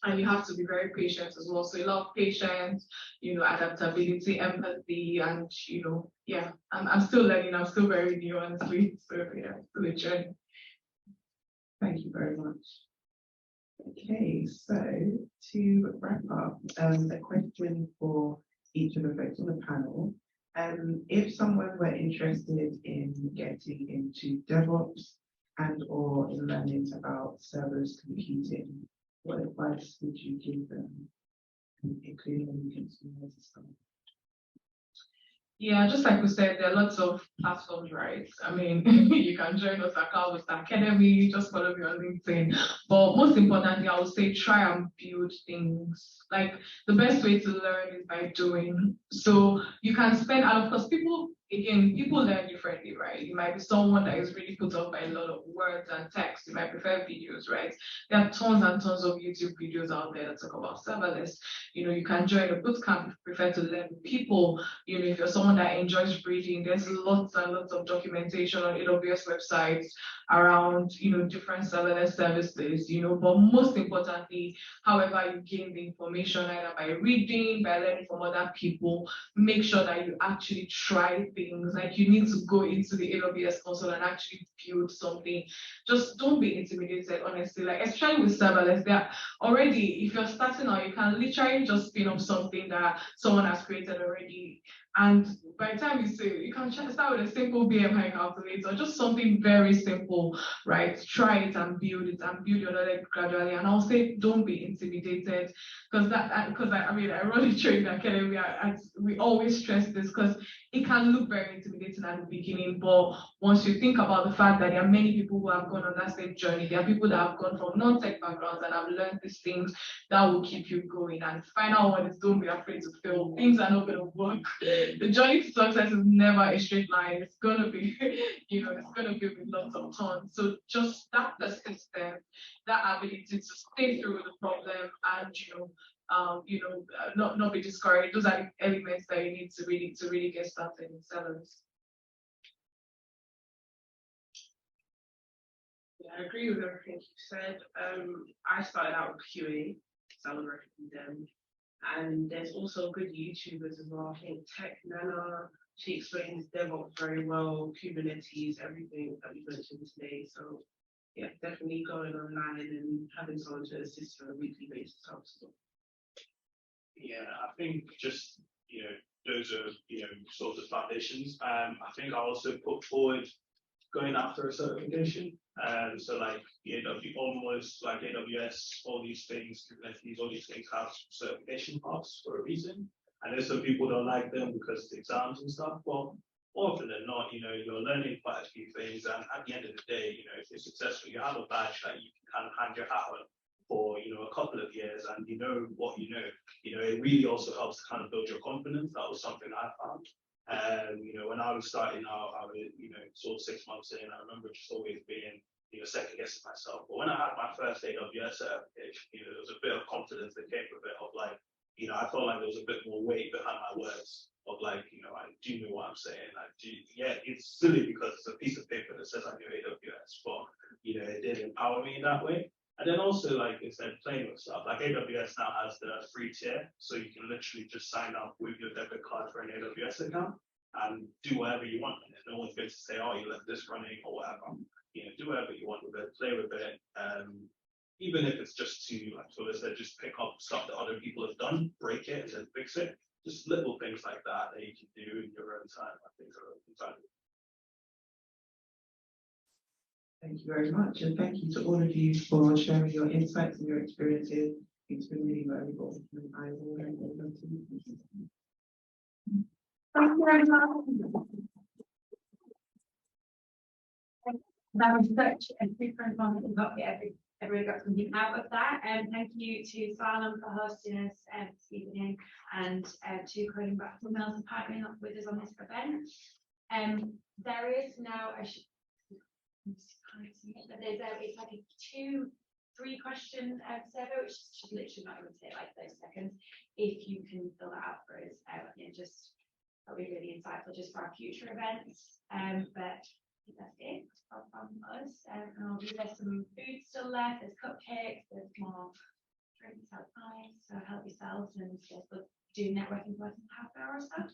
and you have to be very patient as well. So a lot of patience, adaptability, empathy, and yeah, I'm still learning. I'm still very new, honestly. So yeah, still a journey. Thank you very much. Okay, so to wrap up, a question for each of the folks on the panel. If someone were interested in getting into DevOps and or in learning about serverless computing, what advice would you give them, including when you can see where to start? Yeah, just like we said, there are lots of platforms, right? You can join us at Cloud Academy, just follow me on LinkedIn. But most importantly, I would say try and build things. Like the best way to learn is by doing. So you can spend, and of course, people learn differently, right? You might be someone that is really put off by a lot of words and text. You might prefer videos, right? There are tons and tons of YouTube videos out there that talk about serverless. You can join a bootcamp if you prefer to learn with people. If you're someone that enjoys reading, there's lots and lots of documentation on AWS websites around, different serverless services, but most importantly, however you gain the information, either by reading, by learning from other people, make sure that you actually try things. Like you need to go into the AWS console and actually build something. Just don't be intimidated, honestly. Like especially with serverless, they're already, if you're starting out, you can literally just spin up something that someone has created already. And by the time you say, you can start with a simple BMI calculator, just something very simple, right? Try it and build your knowledge gradually. And I'll say, don't be intimidated, because I run a training academy. We always stress this because it can look very intimidating at the beginning, but once you think about the fact that there are many people who have gone on that same journey, there are people that have gone from non-tech backgrounds and have learned these things that will keep you going. And the final one is don't be afraid to fail. Things are not going to work. The journey to success is never a straight line. It's going to be, it's going to be with lots of turns. So just that persistence, that ability to stay through the problem and, not be discouraged. Those are the elements that you need to really get started in Serverless. Yeah, I agree with everything you said. I started out with QA, so I was working with them. And there's also good YouTubers as well. I think Tech Nana, she explains DevOps very well, Kubernetes, everything that we mentioned today. So yeah, definitely going online and having someone to assist you on a weekly basis helps. Yeah, I think just, those are, sort of the foundations. I think I also put forward going after a certification. So like, almost like AWS, all these things, Kubernetes, all these things have certification paths for a reason. I know some people don't like them because of the exams and stuff, but more often than not, you're learning quite a few things. And at the end of the day, if you're successful, you have a badge that you can kind of hang your hat on for a couple of years, and you know what you know. It really also helps to kind of build your confidence. That was something I found. When I was starting out, I was sort of 6 months in. I remember just always being second guessing myself. But when I had my first AWS certification, there was a bit of confidence that came with it. Of like, I felt like there was a bit more weight behind my words. Of like, I do know what I'm saying. It's silly because it's a piece of paper that says I knew AWS, but it did empower me in that way. And then also, like instead playing with stuff, like AWS now has the free tier, so you can literally just sign up with your debit card for an AWS account and do whatever you want. And no one's going to say, oh, you left this running or whatever. Do whatever you want with it, play with it. Even if it's just to, like Phyllis said, just pick up stuff that other people have done, break it and then fix it. Just little things like that you can do in your own time. I think are invaluable. Thank you very much, and thank you to all of you for sharing your insights and your experiences. It's been really valuable. And I will hand over to you. Thank you very much. That was such a different one. Everyone got something out of that. And thank you to Salem for hosting us this evening, and to Coding Back for Mills and partnering up with us on this event. There is now it's like a 2-3 question survey, which should literally not even take like 30 seconds. If you can fill that out for us, just that'll be really insightful just for our future events. But I think that's it from us. And there's some food still left. There's cupcakes. There's more drinks outside. So help yourselves, and we'll do networking for half an hour or so.